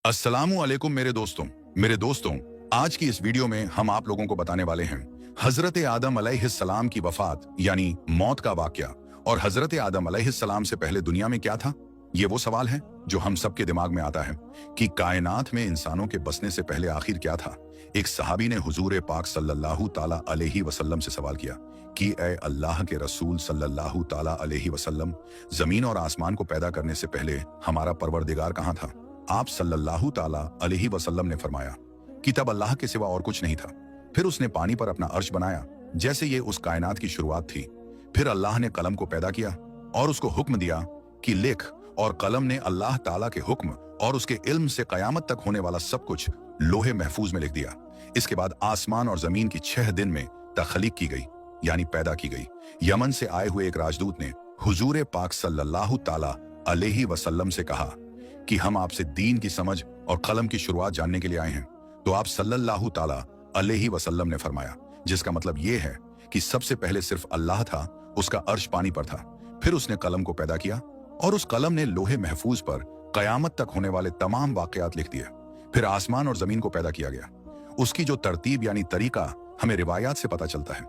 अस्सलामु अलैकुम मेरे दोस्तों आज की इस वीडियो में हम आप लोगों को बताने वाले हैं हजरत आदम अलैहिस्सलाम की वफात यानी मौत का वाकया। और हजरत आदम अलैहिस्सलाम से पहले दुनिया में क्या था? ये वो सवाल है जो हम सबके दिमाग में आता है कि कायनात में इंसानों के बसने से पहले आखिर क्या था। एक सहाबी ने हुजूर पाक सल्लल्लाहु ताला अलैहि वसल्लम से सवाल किया कि ए अल्लाह के रसूल सल्लल्लाहु ताला अलैहि वसल्लम, जमीन और आसमान को पैदा करने से पहले हमारा परवरदिगार कहाँ था? आप सल्लल्लाहु ताला अलैहि वसल्लम ने फरमाया कि तब अल्लाह के सिवा और कुछ नहीं था। फिर उसने पानी पर अपना अर्श बनाया जैसे ये उस कायनात की शुरुआत थी। फिर अल्लाह ने कलम को पैदा किया और उसको हुक्म दिया कि लिख, और कलम ने अल्लाह ताला के हुक्म और उसके इल्म से कयामत तक होने वाला सब कुछ लोहे महफूज में लिख दिया। इसके बाद आसमान और जमीन की 6 दिन में तख्लीक की गई यानी पैदा की गई। यमन से आए हुए एक राजदूत ने हुजूर पाक सल्लल्लाहु ताला अलैहि वसल्लम से कहा कि हम आपसे दीन की समझ और कलम की शुरुआत जानने के लिए आए हैं। तो आप सल्लल्लाहु ताला अलैहि वसल्लम ने फरमाया, जिसका मतलब ये है कि सबसे पहले सिर्फ अल्लाह था, उसका अर्श पानी पर था। फिर उसने कलम को पैदा किया और उस कलम ने लोहे महफूज पर कयामत तक होने वाले तमाम वाकयात लिख दिए। फिर आसमान और जमीन को पैदा किया गया। उसकी जो तरतीब यानी तरीका हमें रिवायात से पता चलता है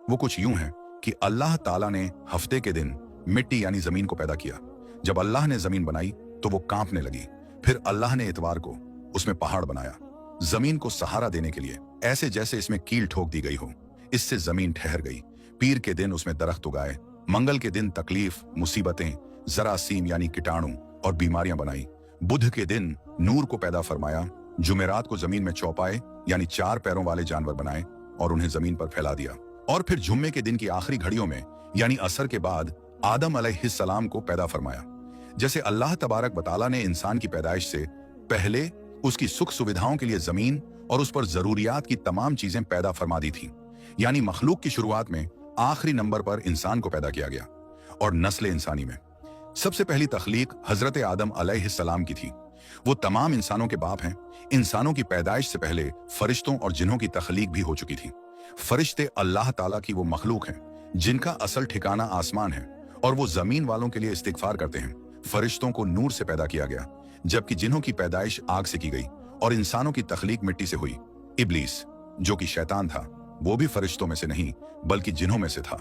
वो कुछ यूं है कि अल्लाह ताला ने हफ्ते के दिन मिट्टी यानी जमीन को पैदा किया। जब अल्लाह ने जमीन बनाई तो वो कांपने लगी। फिर अल्लाह ने इतवार को उसमें पहाड़ बनाया जमीन को सहारा देने के लिए, ऐसे जैसे इसमें कील ठोक दी गई हो। इससे जमीन ठहर गई। पीर के दिन उसमें दरख्त उगाए। मंगल के दिन तकलीफ, मुसीबतें, जरासीम यानी कीटाणु और बीमारियां बनाई। बुध के दिन नूर को पैदा फरमाया। जुमेरात को जमीन में चौपाए यानी 4 पैरों वाले जानवर बनाए और उन्हें जमीन पर फैला दिया। और फिर जुम्मे के दिन की आखिरी घड़ियों में यानी असर के बाद आदम अलैहिस्सलाम को पैदा फरमाया। जैसे अल्लाह तबारक व तआला ने इंसान की पैदाइश से पहले उसकी सुख सुविधाओं के लिए जमीन और उस पर जरूरियात की तमाम चीजें पैदा फरमा दी थी, यानी मखलूक की शुरुआत में आखिरी नंबर पर इंसान को पैदा किया गया। और नस्ल इंसानी में सबसे पहली तख्लीक हजरत आदम अलैहिस्सलाम की थी। वो तमाम इंसानों के बाप हैं। इंसानों की पैदाइश से पहले फरिश्तों और जिन्हों की तख्लीक भी हो चुकी थी। फरिश्ते अल्लाह ताला की वो मखलूक हैं जिनका असल ठिकाना आसमान है और वो जमीन वालों के लिए इस्तिगफार करते हैं। फरिश्तों को नूर से पैदा किया गया, जबकि जिन्हों की पैदाइश आग से की गई। और इंसानों की तख्लीक मिट्टी से हुई। इब्लीस जो कि शैतान था वो भी फरिश्तों में से नहीं बल्कि जिन्हों में से था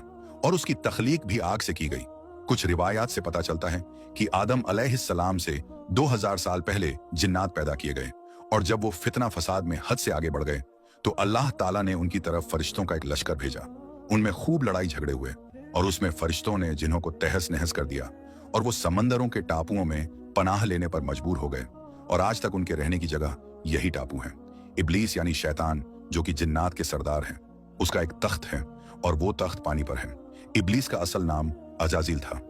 और उसकी तख्लीक भी आग से की गई। कुछ रिवायात से पता चलता है कि आदम अलैहिस्सलाम से 2000 साल पहले जिन्नात पैदा किए गए और जब वो फितना फसाद में हद से आगे बढ़ गए तो अल्लाह ताला ने उनकी तरफ फरिश्तों का एक लश्कर भेजा। उनमें खूब लड़ाई झगड़े हुए और उसमें फरिश्तों ने जिन्हों को तहस नहस कर दिया और वो समंदरों के टापुओं में पनाह लेने पर मजबूर हो गए और आज तक उनके रहने की जगह यही टापू हैं। इब्लीस यानी शैतान जो कि जिन्नात के सरदार हैं, उसका एक तख्त है और वो तख्त पानी पर है। इब्लीस का असल नाम अजाजिल था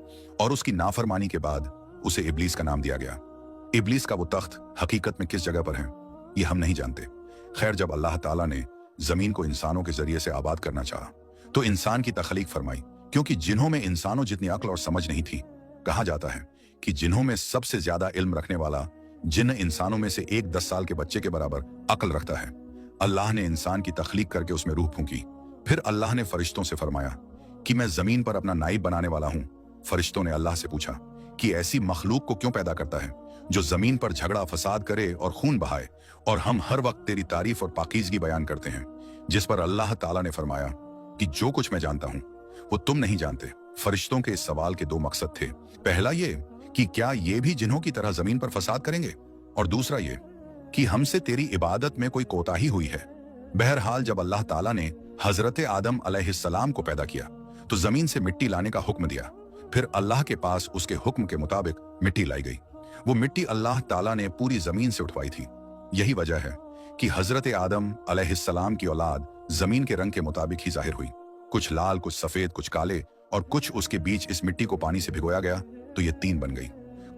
और उसकी नाफरमानी के बाद उसे इब्लीस का नाम दिया गया। इब्लीस का वो तख्त हकीकत में किस जगह पर है ये हम नहीं जानते। खैर, जब अल्लाह ताला ने जमीन को इंसानों के जरिए से आबाद करना चाहा तो इंसान की तख्लीक फरमाई, क्योंकि जिन्हों में इंसानों जितनी अक्ल और समझ नहीं थी। कहा जाता है कि जिन्हों में सबसे ज्यादा इल्म रखने वाला जिन इंसानों में से एक 10 साल के बच्चे के बराबर अक्ल रखता है। अल्लाह ने इंसान की तख्लीक करके उसमें रूह फूंकी। फिर अल्लाह ने फरिश्तों से फरमाया कि मैं जमीन पर अपना नाइब बनाने वाला हूं। फरिश्तों ने अल्लाह से पूछा कि ऐसी मखलूक को क्यों पैदा करता है जो जमीन पर झगड़ा फसाद करे और खून बहाए, और हम हर वक्त तेरी तारीफ और पाकीज़गी बयान करते हैं। जिस पर अल्लाह ताला ने फरमाया कि जो कुछ मैं जानता हूं वो तुम नहीं जानते। फरिश्तों के इस सवाल के 2 मकसद थे। पहला ये कि क्या ये भी जिन्हों की तरह जमीन पर फसाद करेंगे, और दूसरा ये कि हमसे तेरी इबादत में कोई कोताही हुई है। बहरहाल जब अल्लाह ताला ने हजरत आदम अलैहिस्सलाम को पैदा किया तो जमीन से मिट्टी लाने का हुक्म दिया। फिर अल्लाह के पास उसके हुक्म के मुताबिक मिट्टी लाई गई। वो मिट्टी अल्लाह ताला ने पूरी जमीन से उठवाई थी। यही वजह है कि हजरत आदम अलैहिस्सलाम की औलाद जमीन के रंग के मुताबिक ही जाहिर हुई। कुछ लाल, कुछ सफेद, कुछ काले और कुछ उसके बीच इस मिट्टी को पानी से भिगोया गया तो ये 3 बन गई।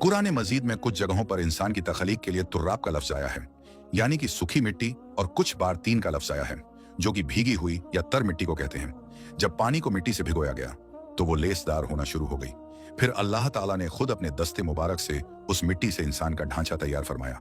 कुरान मजीद में कुछ जगहों पर इंसान की तख्लीक के लिए तुर्राब का लफ्ज आया है, यानी कि सूखी मिट्टी, और कुछ बार 3 का लफ्ज आया है जो कि भीगी हुई या तर मिट्टी को कहते हैं। जब पानी को मिट्टी से भिगोया गया तो वो लेसदार होना शुरू हो गई। फिर अल्लाह ताला ने खुद अपने दस्ते मुबारक से उस मिट्टी से इंसान का ढांचा तैयार फरमाया।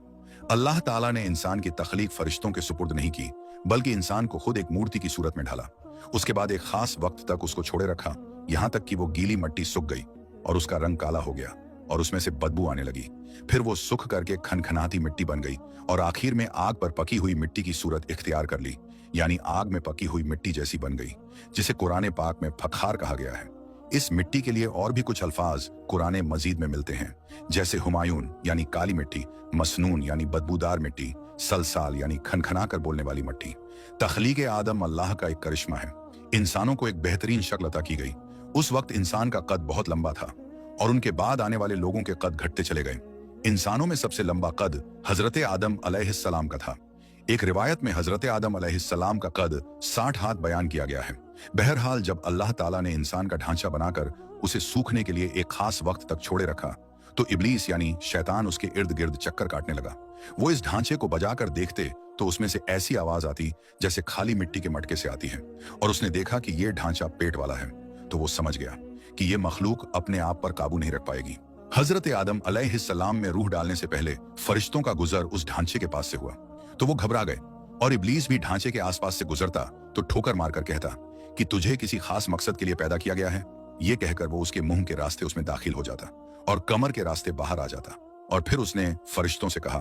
अल्लाह ताला ने इंसान की तख्लीक फरिश्तों के सुपुर्द नहीं की बल्कि इंसान को खुद एक मूर्ति की सूरत में ढाला। उसके बाद एक खास वक्त तक उसको छोड़े रखा, यहाँ तक कि वो गीली मिट्टी सूख गई और उसका रंग काला हो गया। और उसमें से बदबू आने लगी। फिर वो सुख करके खनखनाती मिट्टी बन गई और आखिर में आग पर पकी हुई मिट्टी की सूरत इख्तियार कर ली, यानी आग में पकी हुई मिट्टी जैसी बन गई, जिसे कुरान पाक में फखार कहा गया है। इस मिट्टी के लिए और भी कुछ अल्फाज कुरान मजीद में मिलते हैं, जैसे हुमायून यानी काली मिट्टी, मसनून यानी बदबूदार मिट्टी, सलसाल यानी खनखना कर बोलने वाली मिट्टी। तख्लीक आदम अल्लाह का एक करिश्मा है। इंसानों को एक बेहतरीन शक्ल अता की गई। उस वक्त इंसान का कद बहुत लंबा था और उनके बाद आने वाले लोगों के कद घटते चले गए। इंसानों में सबसे लंबा कद हजरत आदम अलैहिस्सलाम का था। एक रिवायत में हजरत आदम अलैहिस्सलाम का कद 60 हाथ बयान किया गया है। बहरहाल जब अल्लाह ताला ने इंसान का ढांचा बनाकर उसे सूखने के लिए एक खास वक्त तक छोड़े रखा, तो इब्लीस यानी शैतान उसके इर्द गिर्द चक्कर काटने लगा। वो इस ढांचे को बजाकर देखते तो उसमें से ऐसी आवाज आती जैसे खाली मिट्टी के मटके से आती है, और उसने देखा कि ये ढांचा पेट वाला है, तो वो समझ गया कि ये मखलूक अपने आप पर काबू नहीं रख पाएगी। हजरत आदम अलैहिस्सलाम में रूह डालने से पहले फरिश्तों का गुजर उस ढांचे के पास से हुआ, तो वो घबरा गए, और इब्लीस भी ढांचे के आसपास से गुजरता तो ठोकर मारकर कहता कि तुझे किसी खास मकसद के लिए पैदा किया गया है। ये कहकर वो उसके मुंह के रास्ते उसमें दाखिल हो जाता और कमर के रास्ते बाहर आ जाता। और फिर उसने फरिश्तों से कहा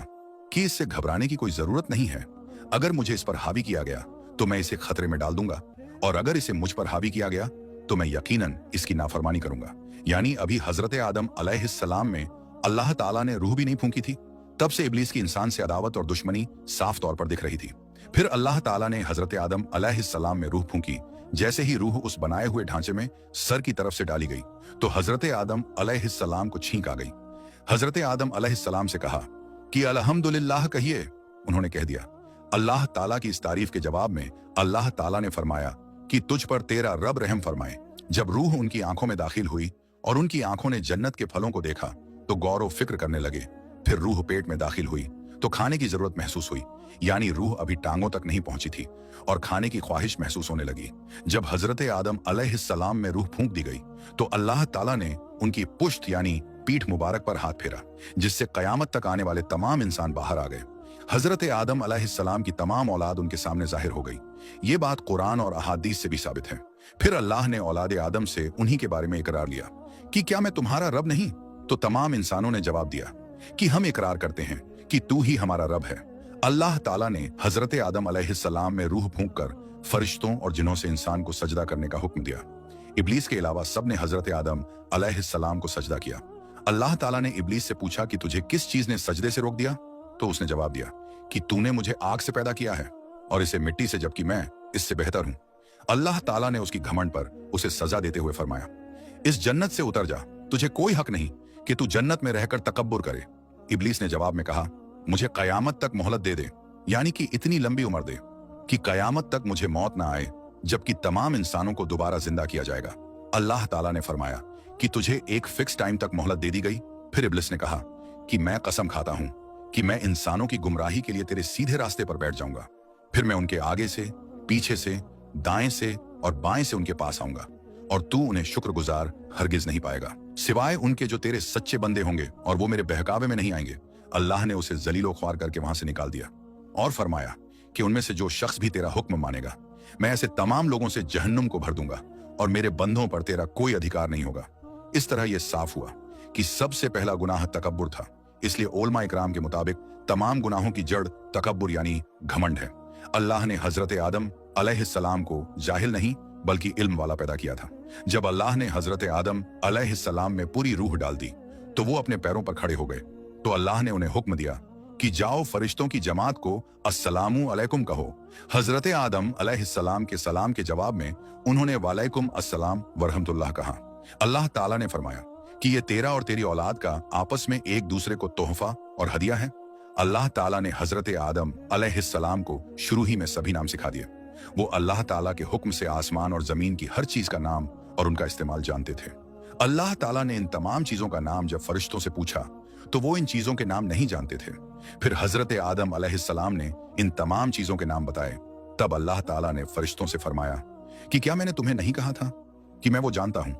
कि इससे घबराने की कोई जरूरत नहीं है। अगर मुझे इस पर हावी किया गया तो मैं इसे खतरे में डाल दूंगा, और अगर इसे मुझ पर हावी किया गया तो मैं यकीनन इसकी नाफरमानी करूंगा। यानी अभी हजरत आदम अलैहिस्सलाम में अल्लाह ताला ने रूह भी नहीं फूंकी थी। तब से इब्लीस की इंसान से अदावत और दुश्मनी साफ तौर पर दिख रही थी। फिर अल्लाह ताला ने हजरत आदम अलैहिस्सलाम में रूह फूंकी। जैसे ही रूह उस बनाए हुए ढांचे में सर की तरफ से डाली गई तो हजरत आदम अलैहिस्सलाम को छींक आ गई। हजरत आदम अलैहिस्सलाम से कहा कि अल्हम्दुलिल्लाह कहिए। उन्होंने कह दिया। अल्लाह ताला की इस तारीफ के जवाब में अल्लाह ताला ने फरमाया कि तुझ पर तेरा रब रहम फरमाए। जब रूह उनकी आंखों में दाखिल हुई और उनकी आंखों ने जन्नत के फलों को देखा तो गौर व फिक्र करने लगे। फिर रूह पेट में दाखिल हुई तो खाने की जरूरत महसूस हुई, यानी रूह अभी टांगों तक नहीं पहुंची थी और खाने की ख्वाहिश महसूस होने लगी। जब हजरत आदम अलैहिस्सलाम में रूह फूंक दी गई तो अल्लाह ताला ने उनकी पुश्त यानी पीठ मुबारक पर हाथ फेरा, जिससे कयामत तक आने वाले तमाम इंसान बाहर आ गए। हजरत आदम अलैहिस्सलाम की तमाम औलाद उनके सामने जाहिर हो गई। ये बात कुरान और अहादीस से भी साबित है। फिर अल्लाह ने औलाद आदम से उन्हीं के बारे में इकरार लिया कि क्या मैं तुम्हारा रब नहीं? तो तमाम इंसानों ने जवाब दिया कि हम इकरार करते हैं कि तू ही हमारा रब है। अल्लाह ताला ने हजरत आदम अलैहिस्सलाम में रूह फूंक कर फरिश्तों और जिन्हों से इंसान को सजदा करने का हुक्म दिया। इब्लीस के अलावा सब ने हजरत आदम अलैहिस्सलाम को सजदा किया। अल्लाह ताला ने इब्लीस से पूछा कि तुझे किस चीज ने सजदे से रोक दिया? तो उसने जवाब दिया कि तूने मुझे आग से पैदा किया है और इसे मिट्टी से, जबकि मैं इससे बेहतर हूं। अल्लाह ताला ने उसकी घमंड पर उसे सजा देते हुए फरमाया, इस जन्नत से उतर जा, तुझे कोई हक नहीं कि तू जन्नत में रहकर तकब्बुर करे। इब्लीस ने जवाब में कहा, मुझे कयामत तक मोहलत दे दे, यानी कि इतनी लंबी उम्र दे कि कयामत तक मुझे मौत ना आए, जबकि तमाम इंसानों को दोबारा जिंदा किया जाएगा। अल्लाह ताला ने फरमाया कि तुझे एक फिक्स टाइम तक मोहलत दे दी गई। फिर इब्लीस ने कहा कि मैं कसम खाता हूं कि मैं इंसानों की गुमराही के लिए तेरे सीधे रास्ते पर बैठ जाऊंगा। फिर मैं उनके आगे से, पीछे से, दाएं से और बाएं से उनके पास आऊंगा, और तू उन्हें शुक्रगुजार हरगिज नहीं पाएगा, सिवाय उनके जो तेरे सच्चे बंदे होंगे, और वो मेरे बहकावे में नहीं आएंगे। अल्लाह ने उसे जलीलो ख्वार करके वहां से निकाल दिया और फरमाया कि उनमें से जो शख्स भी तेरा हुक्म मानेगा, मैं ऐसे तमाम लोगों से जहन्नुम को भर दूंगा और मेरे बंदों पर तेरा कोई अधिकार नहीं होगा। इस तरह यह साफ हुआ कि सबसे पहला गुनाह तकब्बुर था। इसलिए उलमा इकराम के मुताबिक तमाम गुनाहों की जड़ तकब्बुर यानी घमंड है। अल्लाह ने हजरत आदम अलैहिस्सलाम को जाहिल नहीं बल्कि इल्म वाला पैदा किया था। जब अल्लाह ने हजरत आदम अलैहिस्सलाम में पूरी रूह डाल दी तो वो अपने पैरों पर खड़े हो गए। तो अल्लाह ने उन्हें हुक्म दिया कि जाओ फरिश्तों की जमात को अस्सलामु अलैकुम कहो। हजरत आदम अलैहिस्सलाम के सलाम के जवाब में उन्होंने वालेकुम अस्सलाम वरहमतुल्लाह कहा। अल्लाह ताला ने फरमाया कि ये तेरा और तेरी औलाद का आपस में एक दूसरे को तोहफा और हदिया है। अल्लाह ताला ने हजरत आदम अलैहिस्सलाम को शुरू ही में सभी नाम सिखा दिए। वो अल्लाह ताला के हुक्म से आसमान और जमीन की हर चीज का नाम और उनका इस्तेमाल जानते थे। अल्लाह ताला ने इन तमाम चीजों का नाम जब फरिश्तों से पूछा तो वो इन चीजों के नाम नहीं जानते थे। फिर हजरत आदम अलैहिस्सलाम ने इन तमाम चीजों के नाम बताए। तब अल्लाह ताला ने फरिश्तों से फरमाया कि क्या मैंने तुम्हें नहीं कहा था कि मैं वो जानता हूं।